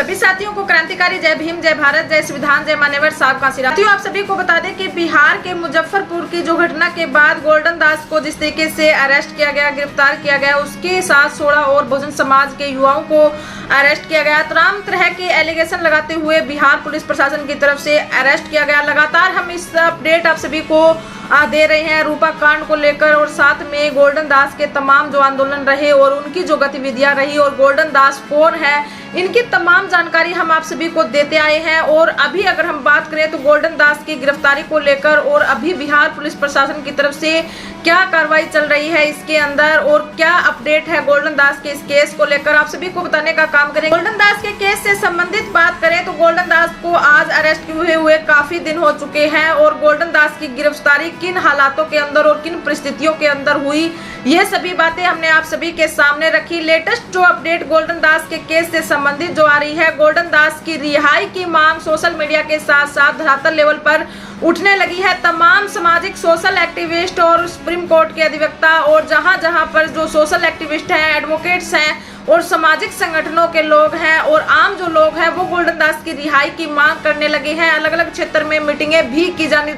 सभी साथियों को क्रांतिकारी जय भीम, जय भारत, जय संविधान, जय मान्यवर साहब का आशीर्वाद। साथियों, आप सभी को बता दें कि बिहार के मुजफ्फरपुर की जो घटना के बाद गोल्डन दास को जिस तरीके से अरेस्ट किया गया, गिरफ्तार किया गया, उसके साथ 16 और बहुजन समाज के युवाओं को अरेस्ट किया गया। तमाम तरह के एलिगेशन लगाते हुए बिहार पुलिस प्रशासन की तरफ से अरेस्ट किया गया। लगातार हम इस अपडेट आप सभी को दे रहे हैं रूपा कांड को लेकर, और साथ में गोल्डन दास के तमाम जो आंदोलन रहे और उनकी जो गतिविधियां रही और गोल्डन दास कौन है, इनकी तमाम जानकारी हम आप सभी को देते आए हैं। और अभी अगर हम बात करें तो गोल्डन दास की गिरफ्तारी को लेकर और अभी बिहार पुलिस प्रशासन की तरफ से क्या कार्रवाई चल रही है इसके अंदर और क्या अपडेट है गोल्डन दास के इस केस को लेकर, आप सभी को बताने का काम करेंगे। गोल्डन दास के केस से संबंधित बात करें तो गोल्डन दास को आज अरेस्ट हुए काफी दिन हो चुके हैं, और गोल्डन दास की गिरफ्तारी किन हालातों के अंदर और किन परिस्थितियों के अंदर हुई, ये सभी बातें हमने आप सभी के सामने रखी। लेटेस्ट जो अपडेट गोल्डन दास के केस से संबंधित जो आ रही है, गोल्डन दास की रिहाई की मांग सोशल मीडिया के साथ साथ धरातल लेवल पर उठने लगी है। तमाम सामाजिक सोशल एक्टिविस्ट और सुप्रीम कोर्ट के अधिवक्ता और जहां पर जो सोशल एक्टिविस्ट हैं, एडवोकेट्स हैं और सामाजिक संगठनों के लोग हैं और आम जो लोग हैं, वो गोल्डन दास की रिहाई की मांग करने लगे हैं। अलग अलग क्षेत्र में मीटिंगें भी की जानी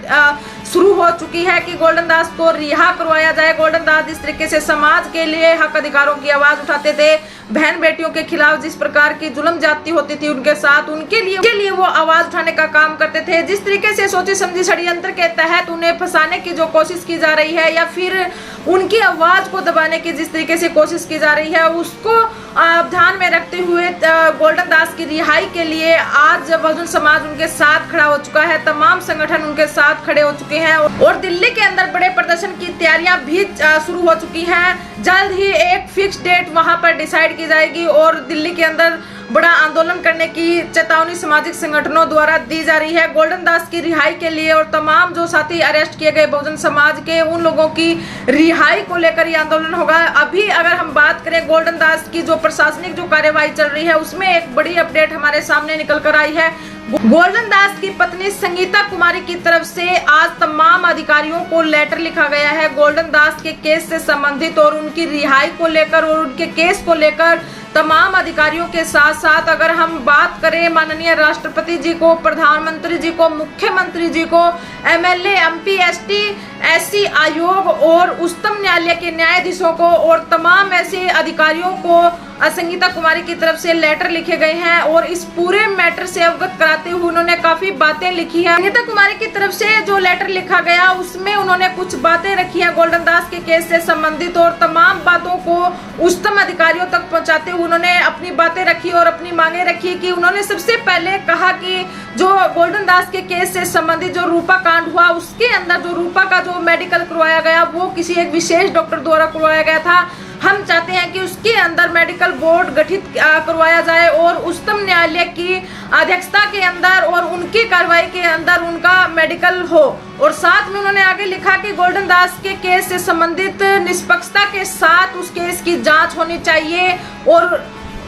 शुरू हो चुकी है कि गोल्डन दास को रिहा करवाया जाए। गोल्डन दास जिस तरीके से समाज के लिए हक अधिकारों की आवाज उठाते थे, बहन बेटियों के खिलाफ जिस प्रकार की जुल्म जाती होती थी उनके साथ, उनके लिए वो आवाज उठाने का काम करते थे। जिस तरीके से सोची समझी षड्यंत्र के तहत उन्हें फंसाने की जो कोशिश की जा रही है या फिर उनकी आवाज को दबाने की जिस तरीके से कोशिश की जा रही है, उसको ध्यान में रखते हुए गोल्डन दास की रिहाई के लिए आज बहुजन समाज उनके साथ खड़ा हो चुका है। तमाम संगठन उनके साथ खड़े हो चुके हैं और दिल्ली के अंदर बड़े प्रदर्शन की तैयारियां भी शुरू हो चुकी हैं। जल्द ही एक फिक्स डेट वहां पर डिसाइड की जाएगी और दिल्ली के अंदर बड़ा आंदोलन करने की चेतावनी सामाजिक संगठनों द्वारा दी जा रही है गोल्डन दास की रिहाई के लिए। और तमाम जो साथी अरेस्ट किए गए बहुजन समाज के, उन लोगों की रिहाई को लेकर ये आंदोलन होगा। अभी अगर हम बात करें गोल्डन दास की जो प्रशासनिक जो कार्यवाही चल रही है, उसमें एक बड़ी अपडेट हमारे सामने निकल कर आई है। गोल्डन दास की पत्नी संगीता कुमारी की तरफ से आज तमाम अधिकारियों को लेटर लिखा गया है गोल्डन दास के केस से संबंधित और उनकी रिहाई को लेकर और उनके केस को लेकर। तमाम अधिकारियों के साथ साथ अगर हम बात करें माननीय राष्ट्रपति जी को, प्रधानमंत्री जी को, मुख्यमंत्री जी को, एमएलए, एमपी, एसटी, एससी आयोग और उच्चतम न्यायालय के न्यायाधीशों को और तमाम ऐसे अधिकारियों को संगीता कुमारी की तरफ से लेटर लिखे गए हैं और इस पूरे मैटर से अवगत कराते हुए उन्होंने काफी बातें लिखी है। संगीता कुमारी की तरफ से जो लेटर लिखा गया उसमें उन्होंने कुछ बातें रखी है गोल्डन दास के केस से संबंधित और तमाम बातों को उच्चतम अधिकारियों तक पहुंचाते हुए उन्होंने अपनी बातें रखी और अपनी मांगे रखी। कि उन्होंने सबसे पहले कहा कि जो गोल्डन दास के केस से संबंधित जो रूपा कांड हुआ, उसके अंदर जो रूपा का जो मेडिकल करवाया गया वो किसी एक विशेष डॉक्टर द्वारा करवाया गया था। हम चाहते हैं कि उसके अंदर मेडिकल बोर्ड गठित करवाया जाए और उच्चतम न्यायालय की अध्यक्षता के अंदर और उनकी कार्रवाई के अंदर उनका मेडिकल हो। और साथ में उन्होंने आगे लिखा कि गोल्डन दास के केस से संबंधित निष्पक्षता के साथ उस केस की जांच होनी चाहिए और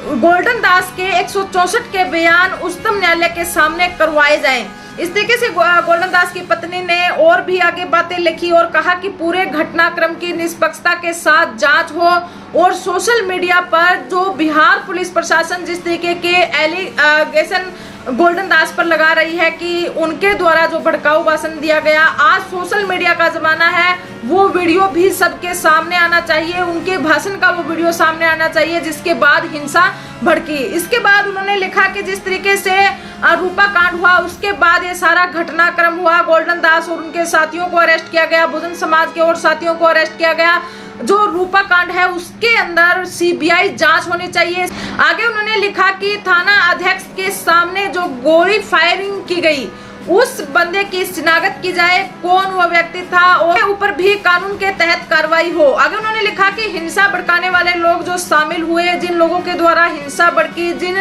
गोल्डन दास के 164 के बयान उच्चतम न्यायालय के सामने करवाए जाएं। इस तरीके से गोल्डन दास की पत्नी ने और भी आगे बातें लिखी और कहा कि पूरे घटनाक्रम की निष्पक्षता के साथ जांच हो और सोशल मीडिया पर जो बिहार पुलिस प्रशासन जिस तरीके के एलिगेशन गोल्डन दास पर लगा रही है कि उनके द्वारा जो भड़काऊ भाषण दिया गया, आज सोशल मीडिया का जमाना है, वो वीडियो भी सबके सामने आना चाहिए, उनके भाषण का वो वीडियो सामने आना चाहिए जिसके बाद हिंसा भड़की। इसके बाद उन्होंने लिखा कि जिस तरीके से रूपा कांड हुआ उसके बाद ये सारा घटनाक्रम हुआ, गोल्डन दास और उनके साथियों को अरेस्ट किया गया, बहुजन समाज के और साथियों को अरेस्ट किया गया। जो रूपा कांड है उसके अंदर सीबीआई जांच होनी चाहिए। आगे उन्होंने लिखा कि थाना अध्यक्ष के सामने जो गोली फायरिंग की गई उस बंदे की शिनाख्त की जाए, कौन वो व्यक्ति था और ऊपर भी कानून के तहत कार्रवाई हो। आगे उन्होंने लिखा कि हिंसा भड़काने वाले लोग जो शामिल हुए, जिन लोगों के द्वारा हिंसा भड़की, जिन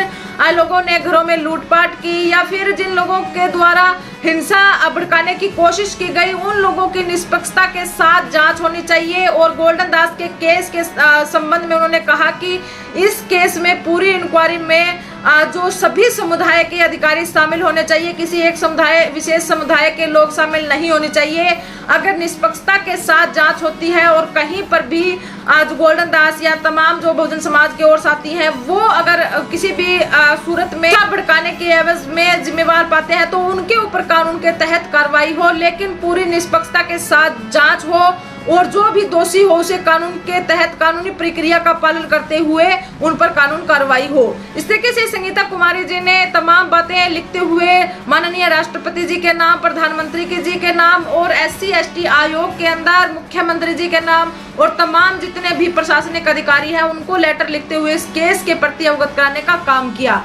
लोगों ने घरों में लूटपाट की या फिर जिन लोगों के द्वारा हिंसा भड़काने की कोशिश की गई, उन लोगों की निष्पक्षता के साथ जांच होनी चाहिए। और गोल्डन दास के केस के संबंध में उन्होंने कहा कि इस केस में पूरी इंक्वायरी में जो सभी समुदाय के अधिकारी शामिल होने चाहिए, किसी एक समुदाय विशेष समुदाय के लोग शामिल नहीं होने चाहिए। अगर निष्पक्षता के साथ जांच होती है और कहीं पर भी आज गोल्डन दास या तमाम जो बहुजन समाज के और साथी हैं वो अगर किसी भी सूरत में भड़काने के एवज में जिम्मेवार पाते हैं तो उनके ऊपर कानून के तहत कार्रवाई हो, लेकिन पूरी निष्पक्षता के साथ जांच हो और जो भी दोषी हो उसे कानून के तहत कानूनी प्रक्रिया का पालन करते हुए उन पर कानून कार्रवाई हो। इस तरीके से संगीता कुमारी जी ने तमाम बातें लिखते हुए माननीय राष्ट्रपति जी के नाम, प्रधानमंत्री जी के नाम और SC/ST आयोग के अंदर मुख्यमंत्री जी के नाम और तमाम जितने भी प्रशासनिक अधिकारी हैं उनको लेटर लिखते हुए इस केस के प्रति अवगत कराने का काम किया।